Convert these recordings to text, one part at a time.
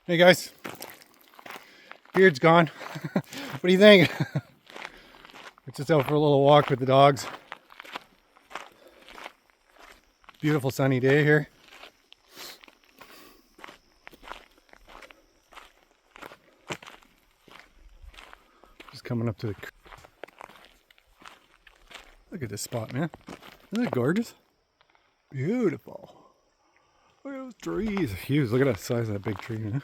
Hey guys, beard's gone. What do you think? We're just out for a little walk with the dogs. Beautiful sunny day here. Just coming up to the... Look at this spot, man. Isn't that gorgeous? Beautiful. Look at those trees. Huge. Look at the size of that big tree, man.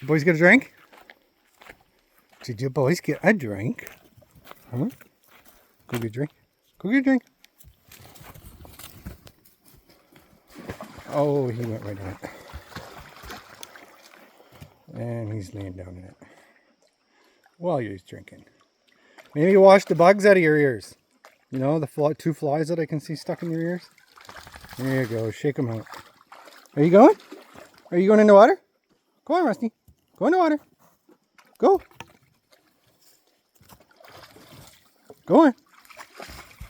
You boys get a drink? Did you boys get a drink? Huh? Go get a drink. Go get a drink. Oh, he went right in it. And he's laying down in it while he's drinking. Maybe wash the bugs out of your ears. You know, the two flies that I can see stuck in your ears. There you go. Shake them out. Are you going? Are you going in the water? Go on, Rusty. Go in the water. Go. Go on.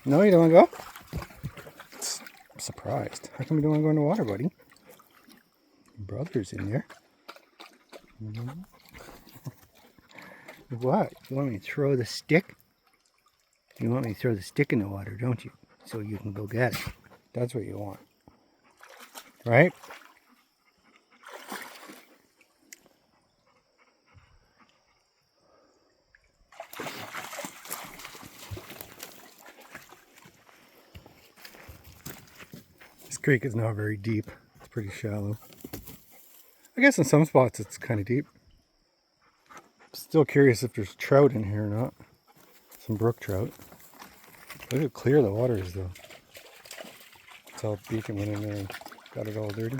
No, you don't want to go? I'm surprised. How come you don't want to go in the water, buddy? Your brother's in there. What? You want me to throw the stick? You want me to throw the stick in the water, don't you? So you can go get it. That's what you want. Right? This creek is not very deep. It's pretty shallow. I guess in some spots it's kind of deep. Still curious if there's trout in here or not. Some brook trout. Look how clear the water is though. That's how Beacon went in there and got it all dirty.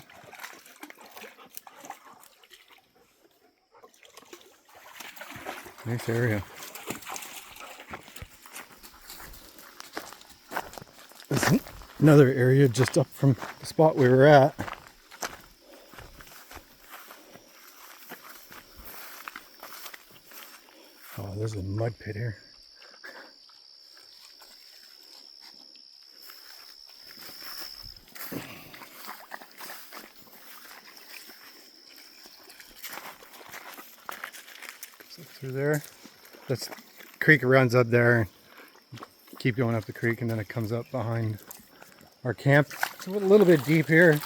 Nice area. There's another area just up from the spot we were at. Oh, there's a mud pit here. Through there. That's the creek runs up there. Keep going up the creek and then it comes up behind our camp. It's a little bit deep here.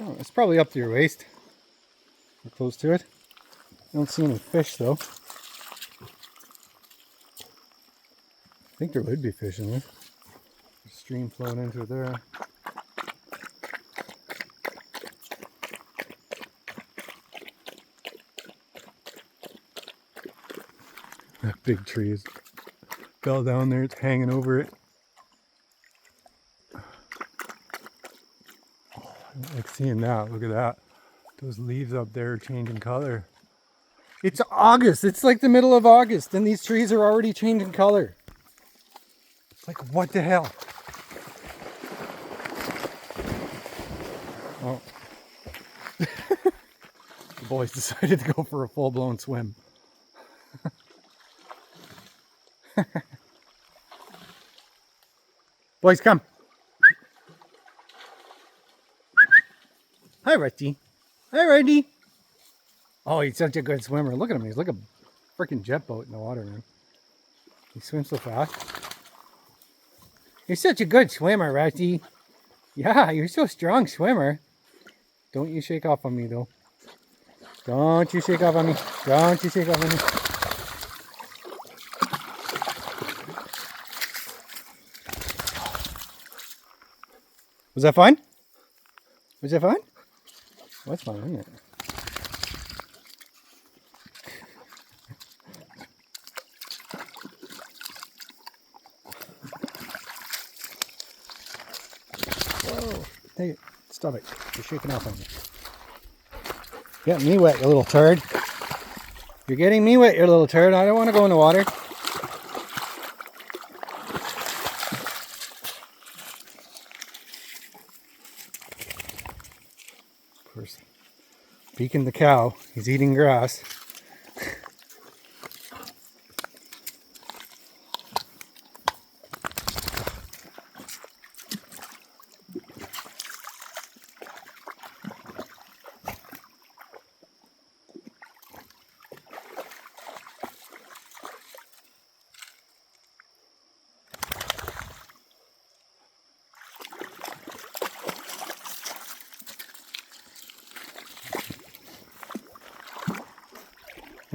Oh, it's probably up to your waist. We're close to it. Don't see any fish though. I think there would be fish in there. There's a stream flowing into there. That big tree is fell down there, it's hanging over it. Oh, I like seeing that, look at that. Those leaves up there are changing color. It's August, it's like the middle of August and these trees are already changing color. It's like, what the hell? Oh. The boys decided to go for a full-blown swim. Boys, come. Hi, Rusty. Hi, Rusty. Oh, he's such a good swimmer. Look at him. He's like a freaking jet boat in the water, man. He swims so fast. You're such a good swimmer, Rusty. Yeah, you're so strong swimmer. Don't you shake off on me, though. Don't you shake off on me. Don't you shake off on me. Was that fun? Was that fun? Well, that's fun, isn't it? Whoa. Take it. Stop it. You're shaking off on me. Getting me wet, you little turd. You're getting me wet, you little turd. I don't want to go in the water. Of course, Beacon the cow, he's eating grass.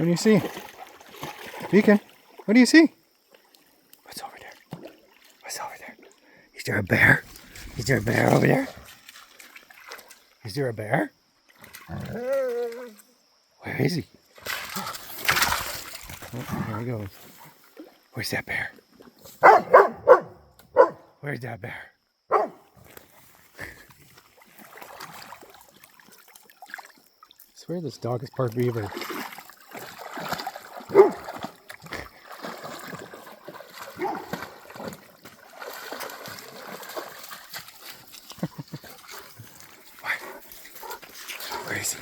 What do you see? Beacon, what do you see? What's over there? What's over there? Is there a bear? Is there a bear over there? Is there a bear? Where is he? Oh, there he goes. Where's that bear? Where's that bear? I swear this dog is part beaver. Where is he?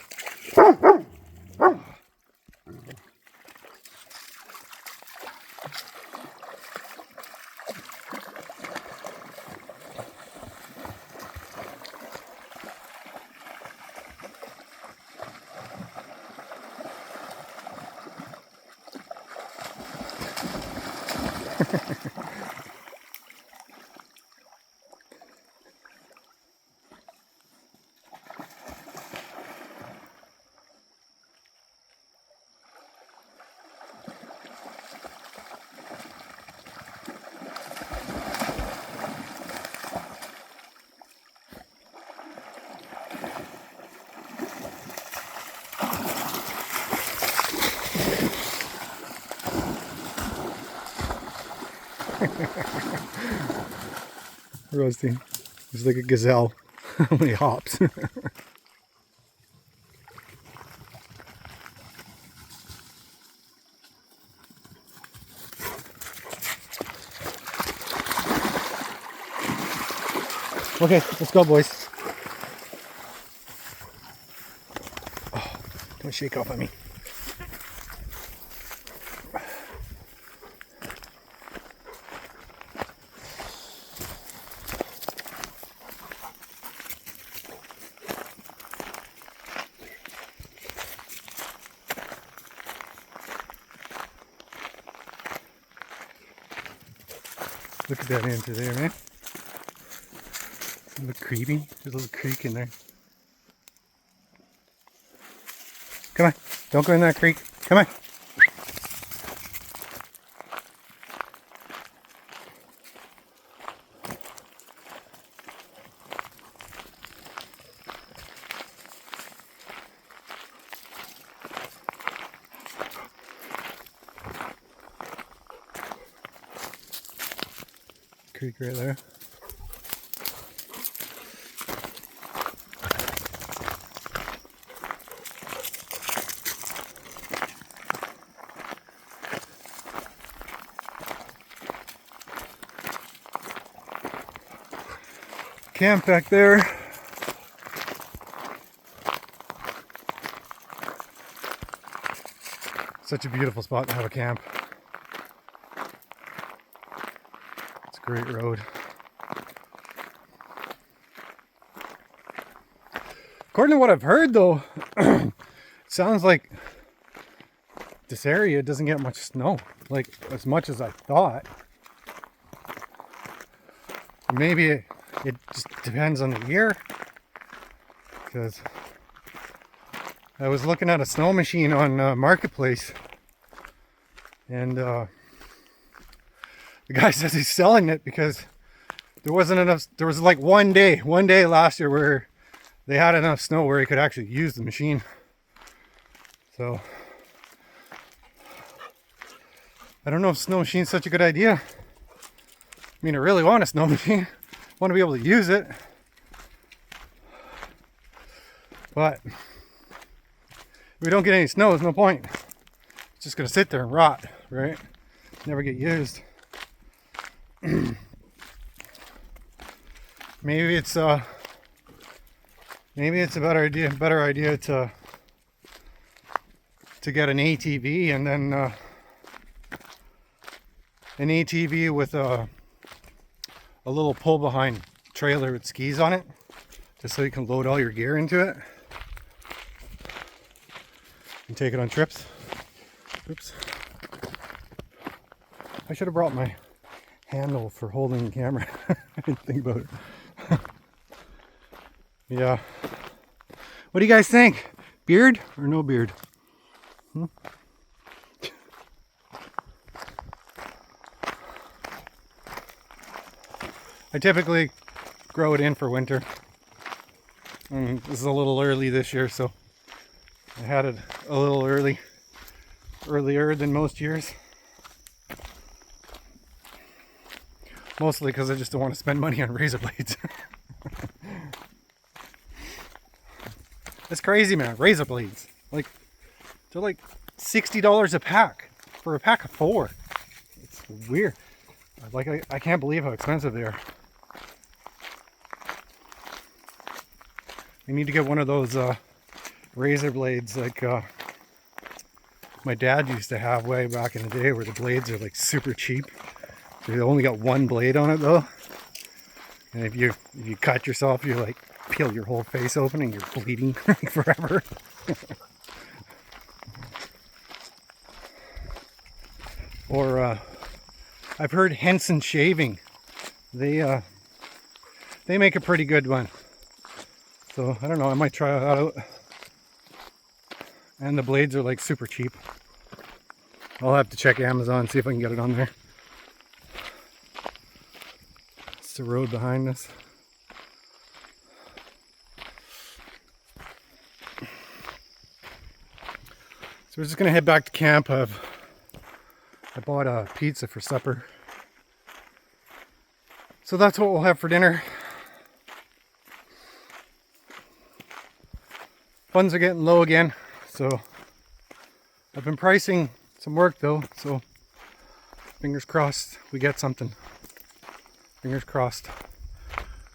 Rusty. He's like a gazelle when he hops. Okay, let's go, boys. Oh, don't shake off on me. Look at that into there, man. Look creepy. There's a little creek in there. Come on. Don't go in that creek. Come on. Creek right there. Camp back there. Such a beautiful spot to have a camp. It's a great road. According to what I've heard though, it sounds like this area doesn't get much snow, like as much as I thought. Maybe it just depends on the year, because I was looking at a snow machine on Marketplace, and the guy says he's selling it because there wasn't enough. There was like one day last year where they had enough snow where he could actually use the machine. So I don't know if snow machine's such a good idea. I mean, I really want a snow machine. I want to be able to use it. But if we don't get any snow, there's no point. It's just gonna sit there and rot, right? Never get used. Maybe it's a better idea to get an ATV, and then an ATV with a little pull behind trailer with skis on it, just so you can load all your gear into it and take it on trips. Oops. I should have brought my handle for holding the camera. I didn't think about it. Yeah. What do you guys think? Beard or no beard? I typically grow it in for winter. And this is a little early this year, so I had it a little earlier than most years. Mostly because I just don't want to spend money on razor blades. It's crazy, man. Razor blades. Like, they're like $60 a pack for a pack of 4. It's weird. Like, I can't believe how expensive they are. I need to get one of those razor blades like my dad used to have way back in the day, where the blades are like super cheap. They only got one blade on it though. And if you cut yourself, you like peel your whole face open and you're bleeding forever. Or I've heard Henson Shaving. They make a pretty good one. So I don't know, I might try that out. And the blades are like super cheap. I'll have to check Amazon, see if I can get it on there. It's the road behind us. So we're just gonna head back to camp. I bought a pizza for supper. So that's what we'll have for dinner. Funds are getting low again, so I've been pricing some work though, so fingers crossed we get something. Fingers crossed.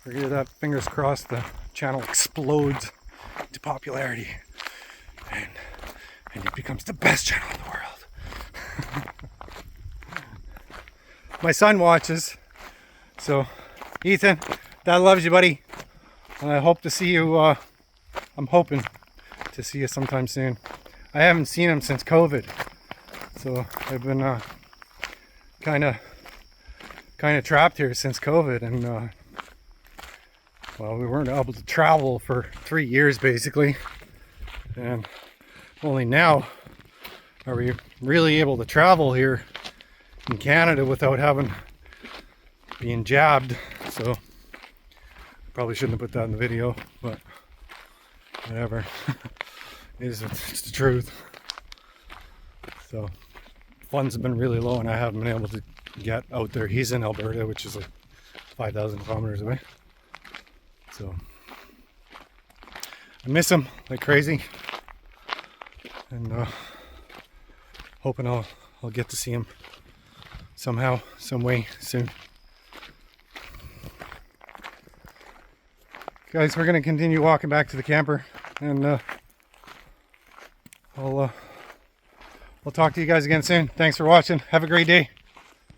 Or either that, fingers crossed, the channel explodes into popularity and it becomes the best channel in the world. My son watches, so Ethan, Dad loves you, buddy. And I hope to see you, I'm hoping to see you sometime soon. I haven't seen him since COVID, so I've been kind of trapped here since COVID, and well, we weren't able to travel for 3 years basically, and only now are we really able to travel here in Canada without being jabbed. So probably shouldn't have put that in the video, but whatever. It's the truth. So funds have been really low and I haven't been able to get out there. He's in Alberta, which is like 5,000 kilometers away. So I miss him like crazy, and hoping I'll get to see him somehow, some way soon. Guys, we're gonna continue walking back to the camper, and I'll talk to you guys again soon. Thanks for watching. Have a great day.